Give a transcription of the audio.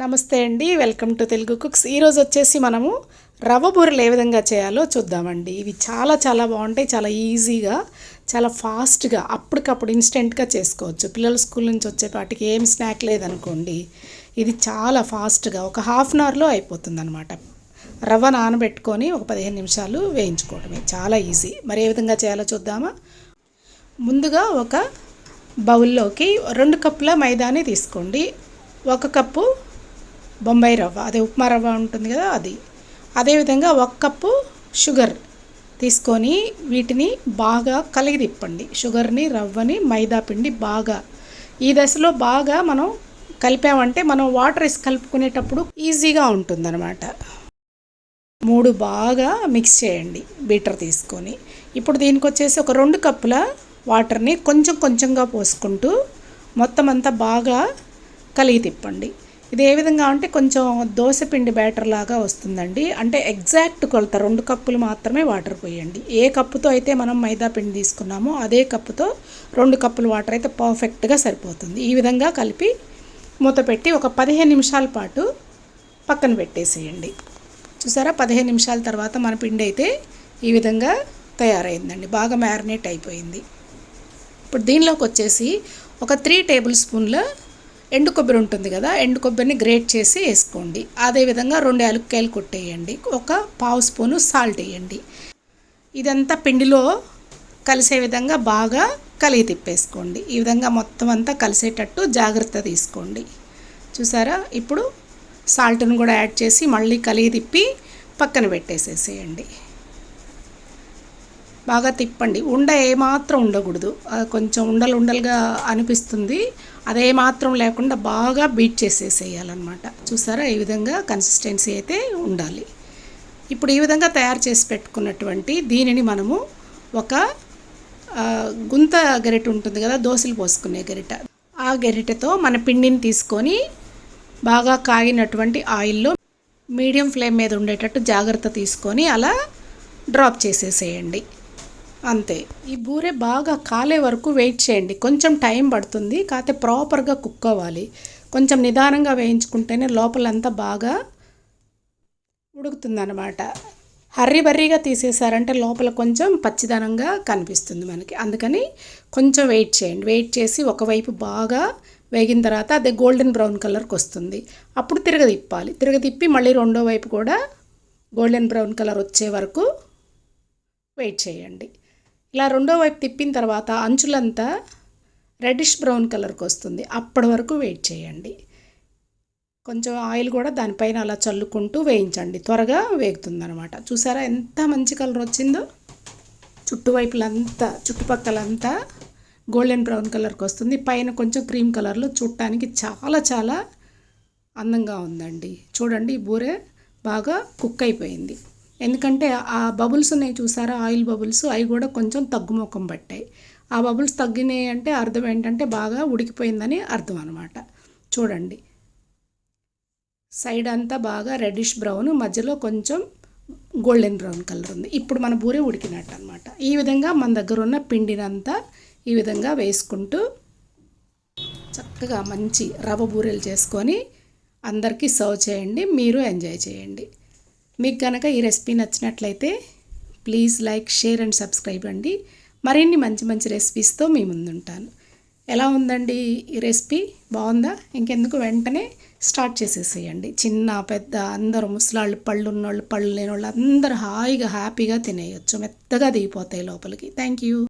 నమస్తే అండి, welcome to Telugu cooks. ఈరోజు వచ్చేసి మనము రవ్వ బూరెలు ఏ విధంగా చేయాలో చూద్దామండి. ఇవి చాలా చాలా బాగుంటాయి, చాలా ఈజీగా, చాలా ఫాస్ట్గా, అప్పటికప్పుడు ఇన్స్టెంట్గా చేసుకోవచ్చు. పిల్లలు స్కూల్ నుంచి వచ్చేపాటికి ఏం స్నాక్ లేదనుకోండి, ఇది చాలా ఫాస్ట్గా ఒక హాఫ్ అన్ అవర్లో అయిపోతుంది అనమాట. రవ్వ నానబెట్టుకొని ఒక 15 నిమిషాలు వేయించుకోవడమే, చాలా ఈజీ. మరి ఏ విధంగా చేయాలో చూద్దామా. ముందుగా ఒక బౌల్లోకి 2 కప్పుల మైదాని తీసుకోండి. 1 కప్పు బొంబాయి రవ్వ, అదే ఉప్మా రవ్వ ఉంటుంది కదా అది. అదేవిధంగా 1 కప్పు షుగర్ తీసుకొని వీటిని బాగా కలిగి తిప్పండి. షుగర్ని, రవ్వని, మైదా పిండి బాగా ఈ దశలో బాగా మనం కలిపామంటే మనం వాటర్ వేసి కలుపుకునేటప్పుడు ఈజీగా ఉంటుందన్నమాట. 3 బాగా మిక్స్ చేయండి బీటర్ తీసుకొని. ఇప్పుడు దీనికి వచ్చేసి ఒక 2 కప్పుల వాటర్ని కొంచెం కొంచెంగా పోసుకుంటూ మొత్తం అంతా బాగా కలిగి తిప్పండి. ఇది ఏ విధంగా అంటే కొంచెం దోశపిండి బ్యాటర్ లాగా వస్తుందండి. అంటే ఎగ్జాక్ట్ కొలత 2 కప్పులు మాత్రమే వాటర్ పోయండి. ఏ కప్పుతో అయితే మనం మైదా పిండి తీసుకున్నామో అదే కప్పుతో 2 కప్పులు వాటర్ అయితే పర్ఫెక్ట్గా సరిపోతుంది. ఈ విధంగా కలిపి మూత పెట్టి ఒక 15 నిమిషాల పాటు పక్కన పెట్టేసేయండి. చూసారా, 15 నిమిషాల తర్వాత మన పిండి అయితే ఈ విధంగా తయారైందండి, బాగా మ్యారినేట్ అయిపోయింది. ఇప్పుడు దీనిలోకి వచ్చేసి ఒక 3 టేబుల్ స్పూన్ల ఎండు కొబ్బరి ఉంటుంది కదా, ఎండు కొబ్బరిని గ్రేట్ చేసి వేసుకోండి. అదేవిధంగా 2 యాలక్కాయలు కొట్టేయండి. ఒక పావు స్పూను సాల్ట్ వేయండి. ఇదంతా పిండిలో కలిసే విధంగా బాగా కలిగి తిప్పేసుకోండి. ఈ విధంగా మొత్తం అంతా కలిసేటట్టు జాగ్రత్త తీసుకోండి. చూసారా, ఇప్పుడు సాల్ట్ను కూడా యాడ్ చేసి మళ్ళీ కలిగి తిప్పి పక్కన పెట్టేసేసేయండి. బాగా తిప్పండి. ఉండ ఏమాత్రం ఉండకూడదు, కొంచెం ఉండలుగా అనిపిస్తుంది. అదేమాత్రం లేకుండా బాగా బీట్ చేసేసేయాలన్నమాట. చూసారా, ఈ విధంగా కన్సిస్టెన్సీ అయితే ఉండాలి. ఇప్పుడు ఈ విధంగా తయారు చేసి పెట్టుకున్నటువంటి దీనిని మనము ఒక గుంత గరిటె ఉంటుంది కదా, దోశలు పోసుకునే గరిటె, ఆ గరిటెతో మన పిండిని తీసుకొని బాగా కాగినటువంటి ఆయిల్లో మీడియం ఫ్లేమ్ మీద ఉండేటట్టు జాగ్రత్త తీసుకొని అలా డ్రాప్ చేసేసేయండి. అంతే. ఈ బూరె బాగా కాలే వరకు వెయిట్ చేయండి. కొంచెం టైం పడుతుంది, కాకపోతే ప్రాపర్గా కుక్ అవ్వాలి. కొంచెం నిదానంగా వేయించుకుంటేనే లోపలంతా బాగా ఉడుకుతుందన్నమాట. హర్రీబర్రీగా తీసేసారంటే లోపల కొంచెం పచ్చిదనంగా కనిపిస్తుంది మనకి. అందుకని కొంచెం వెయిట్ చేయండి. వెయిట్ చేసి ఒకవైపు బాగా వేగిన తర్వాత అదే గోల్డెన్ బ్రౌన్ కలర్కి వస్తుంది. అప్పుడు తిరగతిప్పాలి. తిరగతిప్పి మళ్ళీ రెండో వైపు కూడా గోల్డెన్ బ్రౌన్ కలర్ వచ్చే వరకు వెయిట్ చేయండి. ఇలా రెండో వైపు తిప్పిన తర్వాత అంచులంతా రెడ్డిష్ బ్రౌన్ కలర్కి వస్తుంది. అప్పటి వరకు వెయిట్ చేయండి. కొంచెం ఆయిల్ కూడా దానిపైన అలా చల్లుకుంటూ వేయించండి, త్వరగా వేగుతుందనమాట. చూసారా ఎంత మంచి కలర్ వచ్చిందో. చుట్టుపక్కలంతా గోల్డెన్ బ్రౌన్ కలర్కి వస్తుంది. పైన కొంచెం క్రీమ్ కలర్లో చూడటానికి చాలా చాలా అందంగా ఉందండి. చూడండి, ఈ బూరె బాగా కుక్ అయిపోయింది. ఎందుకంటే ఆ బబుల్స్ ఉన్నాయి చూసారా, ఆయిల్ బబుల్స్, అవి కూడా కొంచెం తగ్గుముఖం పట్టాయి. ఆ బబుల్స్ తగ్గినాయి అంటే అర్థం ఏంటంటే బాగా ఉడికిపోయిందని అర్థం అనమాట. చూడండి, సైడ్ అంతా బాగా రెడ్డిష్ బ్రౌన్, మధ్యలో కొంచెం గోల్డెన్ బ్రౌన్ కలర్ ఉంది. ఇప్పుడు మన బూరె ఉడికినట్టు అనమాట. ఈ విధంగా మన దగ్గర ఉన్న పిండినంతా ఈ విధంగా వేసుకుంటూ చక్కగా మంచి రవ్వ బూరెలు చేసుకొని అందరికీ సర్వ్ చేయండి. మీరు ఎంజాయ్ చేయండి. మీకు కనుక ఈ రెసిపీ నచ్చినట్లయితే please like, share and subscribe అండి. మరిన్ని మంచి మంచి రెసిపీస్తో మీ ముందుంటాను. ఎలా ఉందండి ఈ రెసిపీ? బాగుందా? ఇంకెందుకు వెంటనే స్టార్ట్ చేసేసేయండి. చిన్న పెద్ద అందరూ, ముసలాళ్ళు, పళ్ళు ఉన్నోళ్ళు, పళ్ళు లేని వాళ్ళు అందరూ హాయిగా హ్యాపీగా తినేయచ్చు. మెత్తగా దిగిపోతాయి లోపలికి. Thank you.